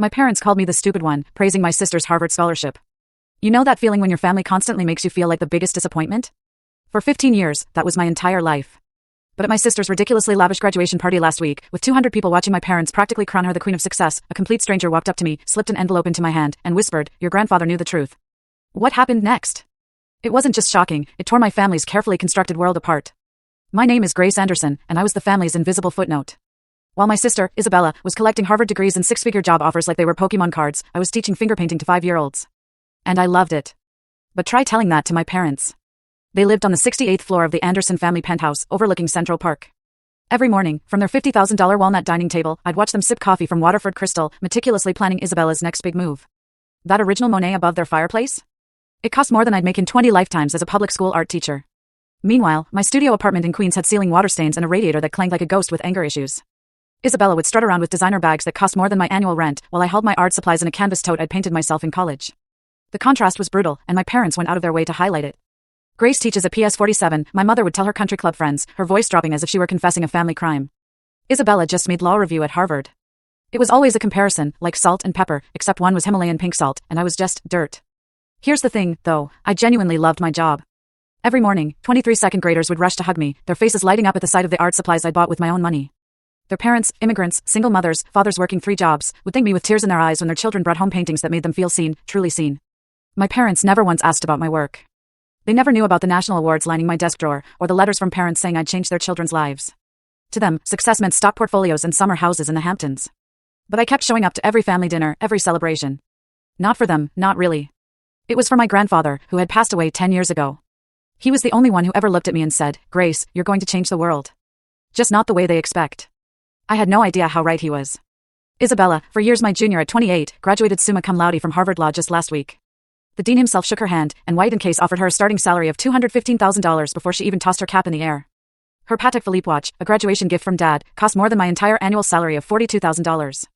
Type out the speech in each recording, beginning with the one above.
My parents called me the stupid one, praising my sister's Harvard scholarship. You know that feeling when your family constantly makes you feel like the biggest disappointment? For 15 years, that was my entire life. But at my sister's ridiculously lavish graduation party last week, with 200 people watching my parents practically crown her the queen of success, a complete stranger walked up to me, slipped an envelope into my hand, and whispered, "Your grandfather knew the truth." What happened next? It wasn't just shocking, it tore my family's carefully constructed world apart. My name is Grace Anderson, and I was the family's invisible footnote. While my sister, Isabella, was collecting Harvard degrees and six-figure job offers like they were Pokemon cards, I was teaching finger painting to 5-year-olds. And I loved it. But try telling that to my parents. They lived on the 68th floor of the Anderson family penthouse, overlooking Central Park. Every morning, from their $50,000 walnut dining table, I'd watch them sip coffee from Waterford Crystal, meticulously planning Isabella's next big move. That original Monet above their fireplace? It cost more than I'd make in 20 lifetimes as a public school art teacher. Meanwhile, my studio apartment in Queens had ceiling water stains and a radiator that clanged like a ghost with anger issues. Isabella would strut around with designer bags that cost more than my annual rent, while I held my art supplies in a canvas tote I'd painted myself in college. The contrast was brutal, and my parents went out of their way to highlight it. Grace teaches at PS 47, my mother would tell her country club friends, her voice dropping as if she were confessing a family crime. Isabella just made law review at Harvard. It was always a comparison, like salt and pepper, except one was Himalayan pink salt, and I was just dirt. Here's the thing, though, I genuinely loved my job. Every morning, 23 second graders would rush to hug me, their faces lighting up at the sight of the art supplies I'd bought with my own money. Their parents, immigrants, single mothers, fathers working 3 jobs, would thank me with tears in their eyes when their children brought home paintings that made them feel seen, truly seen. My parents never once asked about my work. They never knew about the national awards lining my desk drawer, or the letters from parents saying I'd changed their children's lives. To them, success meant stock portfolios and summer houses in the Hamptons. But I kept showing up to every family dinner, every celebration. Not for them, not really. It was for my grandfather, who had passed away 10 years ago. He was the only one who ever looked at me and said, "Grace, you're going to change the world." Just not the way they expect. I had no idea how right he was. Isabella, for years my junior at 28, graduated summa cum laude from Harvard Law just last week. The dean himself shook her hand, and White & Case offered her a starting salary of $215,000 before she even tossed her cap in the air. Her Patek Philippe watch, a graduation gift from Dad, cost more than my entire annual salary of $42,000.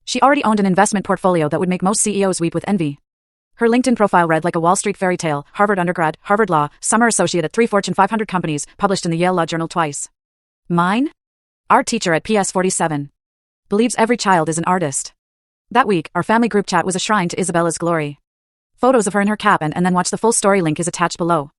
She already owned an investment portfolio that would make most CEOs weep with envy. Her LinkedIn profile read like a Wall Street fairy tale: Harvard undergrad, Harvard Law, summer associate at 3 Fortune 500 companies, published in the Yale Law Journal twice. Mine? Art teacher at PS 47. Believes every child is an artist. That week, our family group chat was a shrine to Isabella's glory. Photos of her in her cap and then watch the full story link is attached below.